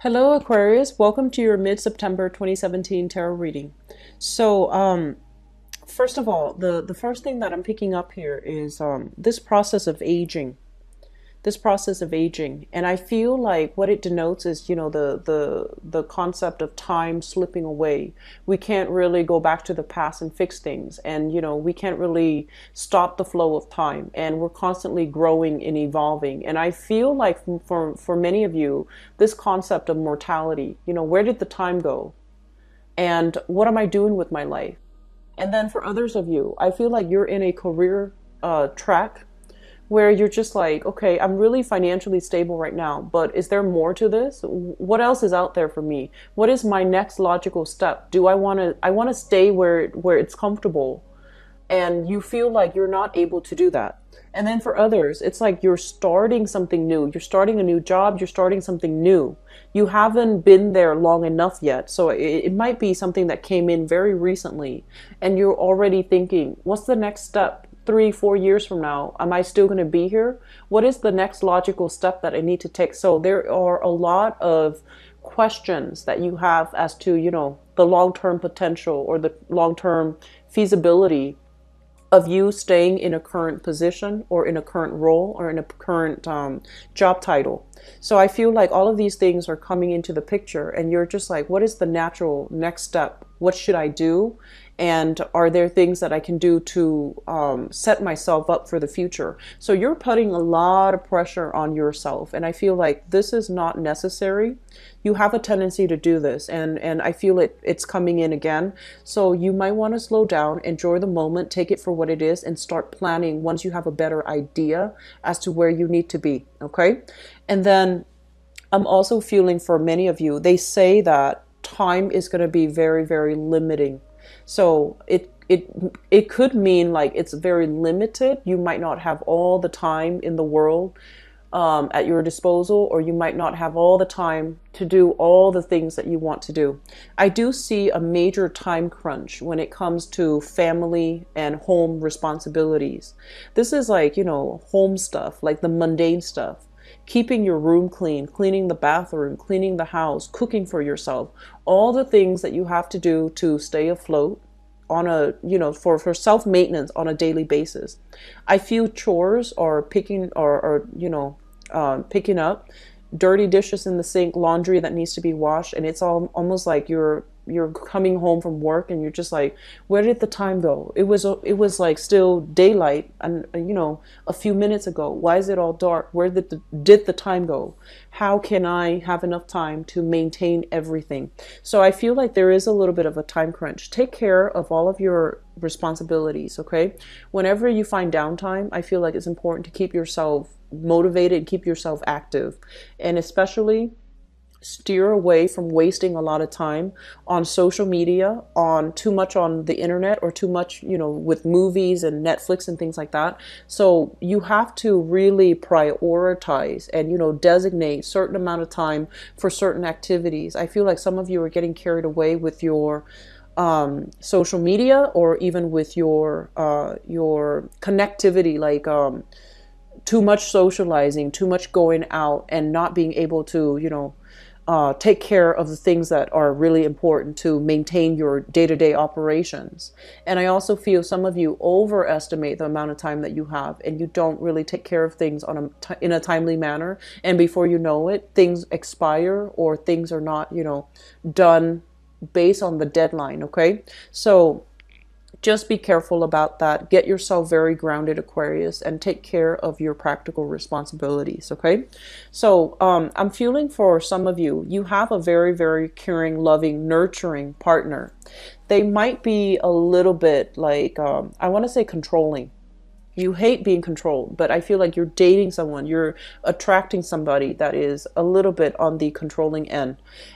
Hello, Aquarius. Welcome to your mid-September 2017 tarot reading. So, first of all, the first thing that I'm picking up here is this process of aging. This process of aging, and I feel like what it denotes is, the concept of time slipping away. We can't really go back to the past and fix things, and we can't really stop the flow of time, and we're constantly growing and evolving. And I feel like for many of you, this concept of mortality, where did the time go, and what am I doing with my life? And then for others of you, I feel like you're in a career track where you're just like, okay, I'm really financially stable right now, but is there more to this? What else is out there for me? What is my next logical step? Do I want to stay where it's comfortable? And you feel like you're not able to do that. And then for others, it's like you're starting something new. You're starting a new job, you're starting something new. You haven't been there long enough yet. So it might be something that came in very recently, and you're already thinking, what's the next step? 3, 4 years from now, am I still going to be here? What is the next logical step that I need to take? So there are a lot of questions that you have as to, the long-term potential or the long-term feasibility of you staying in a current position or in a current role or in a current job title. So I feel like all of these things are coming into the picture, and you're just like, what is the natural next step? What should I do? And are there things that I can do to set myself up for the future? So you're putting a lot of pressure on yourself, and I feel like this is not necessary. You have a tendency to do this, and I feel it's coming in again. So you might want to slow down, enjoy the moment, take it for what it is, and start planning once you have a better idea as to where you need to be, okay? And then I'm also feeling for many of you, they say that time is going to be very, very limiting. So it could mean like it's very limited. You might not have all the time in the world at your disposal, or you might not have all the time to do all the things that you want to do. I do see a major time crunch when it comes to family and home responsibilities. This is like, home stuff, like the mundane stuff. Keeping your room clean, cleaning the bathroom, cleaning the house, cooking for yourself, all the things that you have to do to stay afloat on a, for self-maintenance on a daily basis. I feel chores are picking up, dirty dishes in the sink, laundry that needs to be washed, and it's almost like you're coming home from work and you're just like, where did the time go? It was like still daylight, and a few minutes ago. Why is it all dark? Where did the time go? How can I have enough time to maintain everything? So I feel like there is a little bit of a time crunch. Take care of all of your responsibilities, okay? Whenever you find downtime, I feel like it's important to keep yourself motivated, keep yourself active, and especially steer away from wasting a lot of time on social media, on too much on the internet, or too much, with movies and Netflix and things like that. So you have to really prioritize and, designate certain amount of time for certain activities. I feel like some of you are getting carried away with your social media, or even with your connectivity, like too much socializing, too much going out, and not being able to, take care of the things that are really important to maintain your day-to-day operations. And I also feel some of you overestimate the amount of time that you have, and you don't really take care of things in a timely manner. And before you know it, things expire, or things are not, done based on the deadline, okay? So just be careful about that. Get yourself very grounded, Aquarius, and take care of your practical responsibilities, okay? So I'm feeling for some of you, you have a very, very caring, loving, nurturing partner. They might be a little bit like, I want to say controlling. You hate being controlled, but I feel like you're dating someone, you're attracting somebody that is a little bit on the controlling end.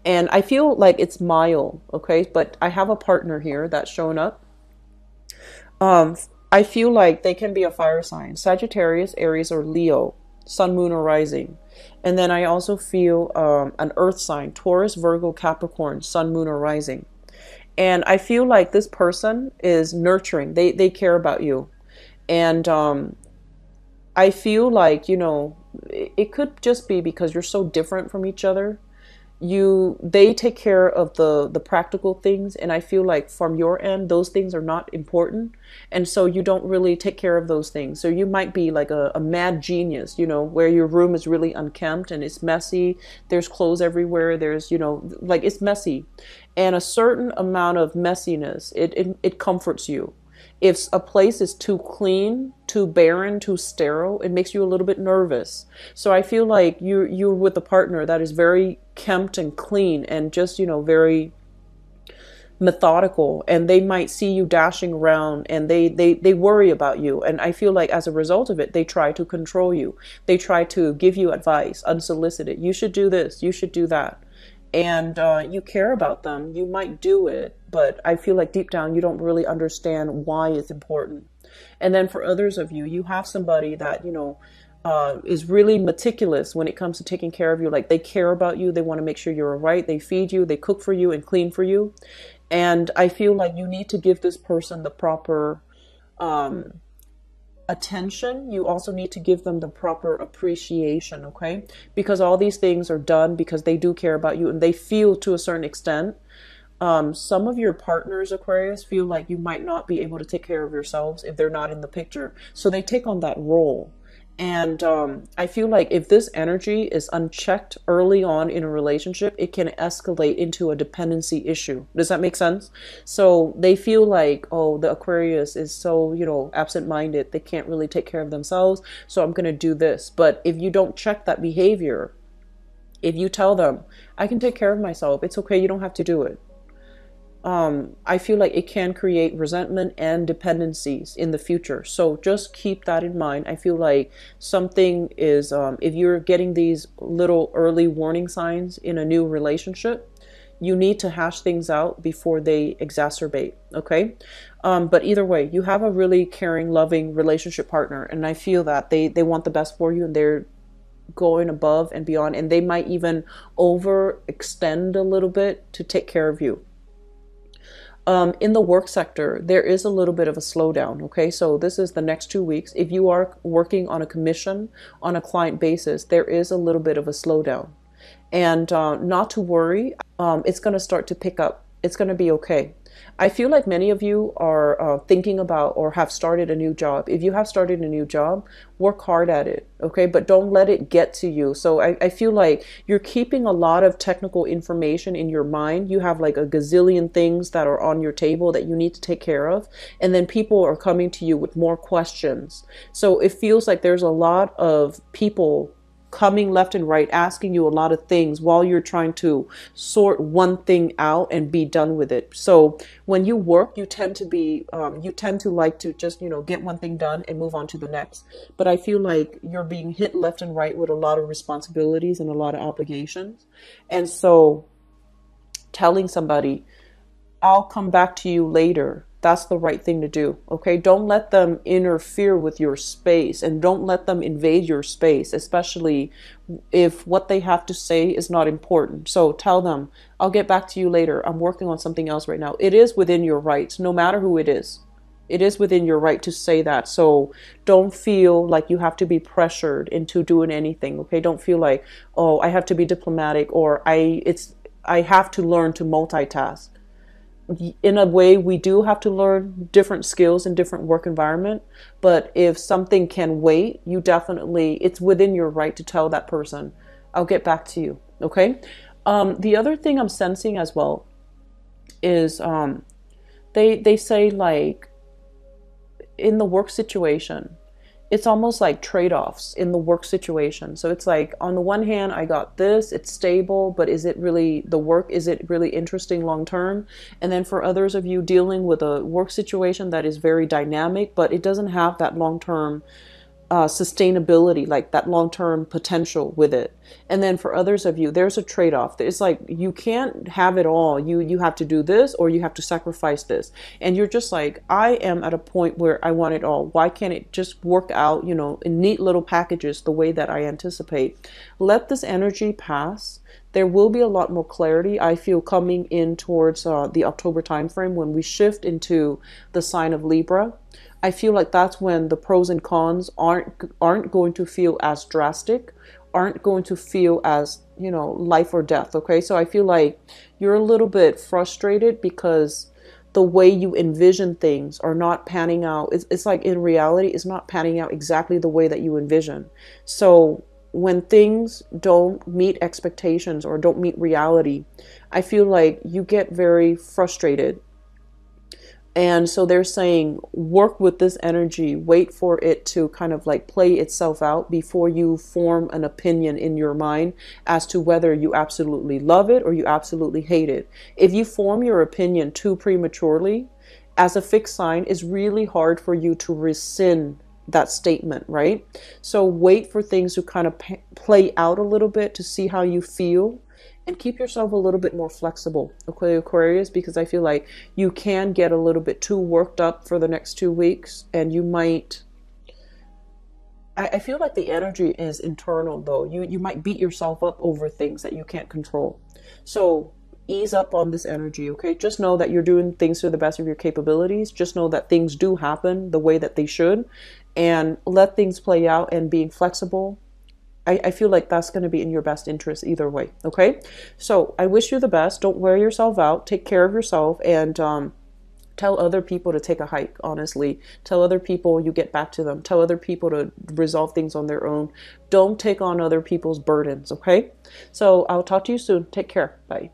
And I feel like it's mild, okay? But I have a partner here that's showing up. I feel like they can be a fire sign: Sagittarius, Aries, or Leo, Sun, Moon, or Rising. And then I also feel an earth sign: Taurus, Virgo, Capricorn, Sun, Moon, or Rising. And I feel like this person is nurturing. They care about you. And I feel like, it could just be because you're so different from each other. they take care of the practical things, and I feel like from your end those things are not important, and so you don't really take care of those things. So you might be like a mad genius, where your room is really unkempt and it's messy, there's clothes everywhere, there's, like, it's messy, and a certain amount of messiness, it comforts you. If a place is too clean, too barren, too sterile, it makes you a little bit nervous. So I feel like you're with a partner that is very kempt and clean and just, very methodical, and they might see you dashing around, and they worry about you. And I feel like as a result of it, they try to control you. They try to give you advice unsolicited. You should do this, you should do that. And you care about them, you might do it, but I feel like deep down you don't really understand why it's important. And then for others of you, you have somebody that, is really meticulous when it comes to taking care of you. Like, they care about you, they want to make sure you're all right, they feed you, they cook for you and clean for you. And I feel like you need to give this person the proper attention. You also need to give them the proper appreciation, okay? Because all these things are done because they do care about you, and they feel to a certain extent. Some of your partners, Aquarius, feel like you might not be able to take care of yourselves if they're not in the picture. So they take on that role. And I feel like if this energy is unchecked early on in a relationship, it can escalate into a dependency issue. Does that make sense? So they feel like, oh, the Aquarius is so, absent-minded. They can't really take care of themselves. So I'm going to do this. But if you don't check that behavior, if you tell them, I can take care of myself, it's okay, you don't have to do it. I feel like it can create resentment and dependencies in the future. So just keep that in mind. I feel like something is, if you're getting these little early warning signs in a new relationship, you need to hash things out before they exacerbate, okay? But either way, you have a really caring, loving relationship partner, and I feel that they want the best for you, and they're going above and beyond, and they might even overextend a little bit to take care of you. In the work sector, there is a little bit of a slowdown, okay? So this is the next 2 weeks. If you are working on a commission, on a client basis, there is a little bit of a slowdown. And not to worry, it's going to start to pick up. It's going to be okay. I feel like many of you are thinking about or have started a new job. If you have started a new job, work hard at it, okay? But don't let it get to you. So I feel like you're keeping a lot of technical information in your mind. You have like a gazillion things that are on your table that you need to take care of. And then people are coming to you with more questions. So it feels like there's a lot of people coming left and right, asking you a lot of things while you're trying to sort one thing out and be done with it. So when you work, you tend to like to just, get one thing done and move on to the next. But I feel like you're being hit left and right with a lot of responsibilities and a lot of obligations. And so telling somebody, I'll come back to you later, that's the right thing to do, okay? Don't let them interfere with your space, and don't let them invade your space, especially if what they have to say is not important. So tell them, I'll get back to you later. I'm working on something else right now. It is within your rights, no matter who it is. It is within your right to say that. So don't feel like you have to be pressured into doing anything, okay? Don't feel like, oh, I have to be diplomatic, or I have to learn to multitask. In a way, we do have to learn different skills in different work environment, but if something can wait, it's within your right to tell that person, I'll get back to you, okay? The other thing I'm sensing as well is they say, like, in the work situation, it's almost like trade-offs in the work situation. So it's like, on the one hand, I got this, it's stable, but is it really the work? Is it really interesting long-term? And then for others of you dealing with a work situation that is very dynamic, but it doesn't have that long-term sustainability, like that long-term potential with it. And then for others of you, there's a trade-off. It's like, you can't have it all. You have to do this, or you have to sacrifice this. And you're just like, I am at a point where I want it all. Why can't it just work out, in neat little packages the way that I anticipate? Let this energy pass. There will be a lot more clarity, I feel, coming in towards the October timeframe, when we shift into the sign of Libra. I feel like that's when the pros and cons aren't going to feel as drastic, aren't going to feel as you know, life or death. Okay, so I feel like you're a little bit frustrated because the way you envision things are not panning out. It's like in reality, it's not panning out exactly the way that you envision. So when things don't meet expectations or don't meet reality, I feel like you get very frustrated. And so they're saying work with this energy, wait for it to kind of like play itself out before you form an opinion in your mind as to whether you absolutely love it or you absolutely hate it. If you form your opinion too prematurely, as a fixed sign, it's really hard for you to rescind that statement, right? So wait for things to kind of play out a little bit to see how you feel, and keep yourself a little bit more flexible, okay, Aquarius, because I feel like you can get a little bit too worked up for the next 2 weeks, and you might, I feel like the energy is internal though. You might beat yourself up over things that you can't control. So ease up on this energy, okay? Just know that you're doing things to the best of your capabilities. Just know that things do happen the way that they should, and let things play out, and being flexible, I feel like that's going to be in your best interest either way. Okay. So I wish you the best. Don't wear yourself out. Take care of yourself, and tell other people to take a hike. Honestly, tell other people you get back to them. Tell other people to resolve things on their own. Don't take on other people's burdens. Okay. So I'll talk to you soon. Take care. Bye.